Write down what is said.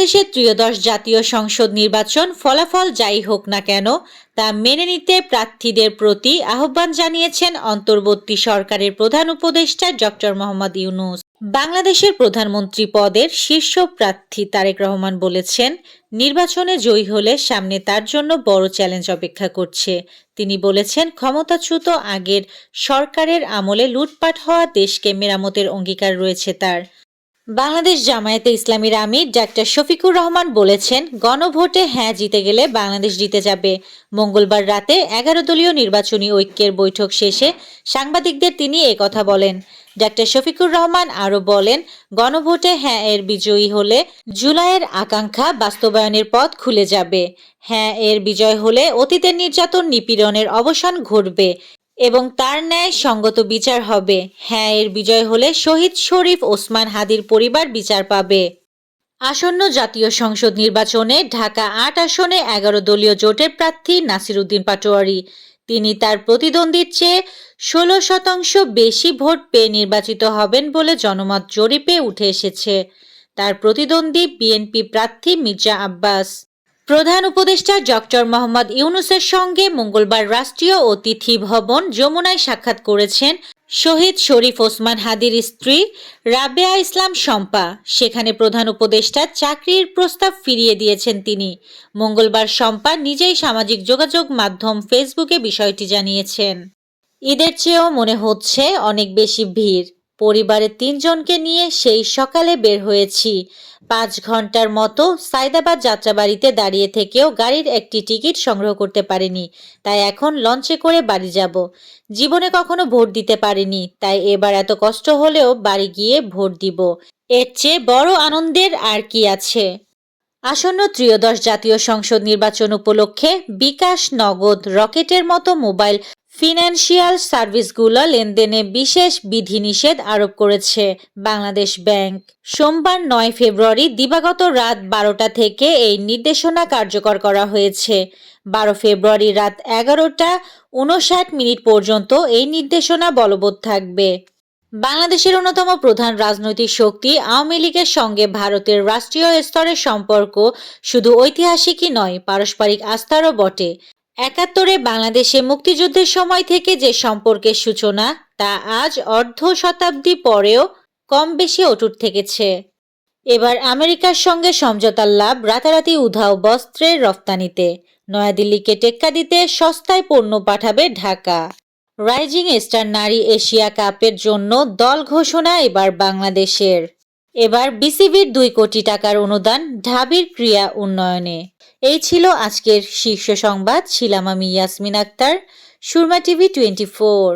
বাংলাদেশের ত্রয়োদশ জাতীয় সংসদ নির্বাচন ফলাফল যাই হোক না কেন তা মেনে নিতে প্রার্থীদের প্রতি আহ্বান জানিয়েছেন অন্তর্বর্তী সরকারের প্রধান উপদেষ্টা ডক্টর মোহাম্মদ ইউনূস। বাংলাদেশের প্রধানমন্ত্রী পদের শীর্ষ প্রার্থী তারেক রহমান বলেছেন, নির্বাচনে জয়ী হলে সামনে তার জন্য বড় চ্যালেঞ্জ অপেক্ষা করছে। তিনি বলেছেন, ক্ষমতাচ্যুত আগের সরকারের আমলে লুটপাট হওয়া দেশকে মেরামতের অঙ্গীকার রয়েছে তার। বাংলাদেশ জামায়াতে ইসলামীর আমির ডাক্তার শফিকুর রহমান বলেছেন, গণভোটে হ্যাঁ জিতে গেলে বাংলাদেশ জিতে যাবে। মঙ্গলবার রাতে 11 দলীয় নির্বাচনী ঐক্যের বৈঠক শেষে সাংবাদিকদের তিনি কথা বলেন। ডাক্তার শফিকুর রহমান আরও বলেন, গণভোটে হ্যাঁ এর বিজয়ী হলে জুলাইয়ের আকাঙ্ক্ষা বাস্তবায়নের পথ খুলে যাবে। হ্যাঁ এর বিজয় হলে অতীতের নির্যাতন নিপীড়নের অবসান ঘটবে এবং তার ন্যায় সঙ্গত বিচার হবে। হ্যাঁ এর বিজয় হলে শহীদ শরীফ ওসমান হাদির পরিবার বিচার পাবে। আসন্ন জাতীয় সংসদ নির্বাচনে ঢাকা ৮ আসনে 11 দলীয় জোটের প্রার্থী নাসির উদ্দিন পাটোয়ারি। তিনি তার প্রতিদ্বন্দ্বীর চেয়ে 16% বেশি ভোট পেয়ে নির্বাচিত হবেন বলে জনমত জরিপে উঠে এসেছে। তার প্রতিদ্বন্দ্বী বিএনপি প্রার্থী মির্জা আব্বাস। প্রধান উপদেষ্টা ডক্টর মোহাম্মদ ইউনূসের সঙ্গে মঙ্গলবার রাষ্ট্রীয় অতিথি ভবন যমুনায় সাক্ষাৎ করেছেন শহীদ শরীফ ওসমান হাদির স্ত্রী রাবেয়া ইসলাম শম্পা। সেখানে প্রধান উপদেষ্টার চাকরির প্রস্তাব ফিরিয়ে দিয়েছেন তিনি। মঙ্গলবার শম্পা নিজেই সামাজিক যোগাযোগ মাধ্যম ফেসবুকে বিষয়টি জানিয়েছেন। ঈদের চেয়েও মনে হচ্ছে অনেক বেশি ভিড়। পরিবারের 3 জনকে নিয়ে সেই সকালে বের হয়েছি। 5 ঘন্টার মতো সায়দাবাদ যাত্রাবাড়িতে দাঁড়িয়ে থেকেও গাড়ির একটি টিকিট সংগ্রহ করতে পারিনি, তাই এখন লঞ্চে করে বাড়ি যাব। জীবনে কখনো ভোট দিতে পারিনি, তাই এবার এত কষ্ট হলেও বাড়ি গিয়ে ভোট দিব। এর চেয়ে বড় আনন্দের আর কি আছে। আসন্ন ত্রয়োদশ জাতীয় সংসদ নির্বাচন উপলক্ষে বিকাশ, নগদ, রকেটের মতো মোবাইল ফিনান্সিয়াল সার্ভিসগুলো লেনদেনে বিশেষ বিধিনিষেধ আরোপ করেছে বাংলাদেশ ব্যাংক। সোমবার 9 ফেব্রুয়ারি দিবাগত রাত 12টা থেকে এই নির্দেশনা কার্যকর করা হয়েছে। 12 ফেব্রুয়ারি রাত 11টা 59 পর্যন্ত এই নির্দেশনা বলবৎ থাকবে। বাংলাদেশের অন্যতম প্রধান রাজনৈতিক শক্তি আওয়ামী লীগের সঙ্গে ভারতের রাষ্ট্রীয় স্তরের সম্পর্ক শুধু ঐতিহাসিকই নয়, পারস্পরিক আস্থারও বটে। 71-এ বাংলাদেশে মুক্তিযুদ্ধের সময় থেকে যে সম্পর্কের সূচনা, তা আজ অর্ধ শতাব্দী পরেও কম বেশি অটুট থেকেছে। এবার আমেরিকার সঙ্গে সমঝোতার লাভ রাতারাতি উধাও বস্ত্রের রফতানিতে। নয়াদিল্লিকে টেক্কা দিতে সস্তায় পণ্য পাঠাবে ঢাকা। রাইজিং স্টার নারী এশিয়া কাপের জন্য দল ঘোষণা এবার বাংলাদেশের। এবার বিসিবির 2 কোটি টাকার অনুদান ঢাবির ক্রীড়া উন্নয়নে। এই ছিল আজকের শীর্ষ সংবাদ। ছিলাম আমি ইয়াসমিন আক্তার, সুরমা টিভি 24।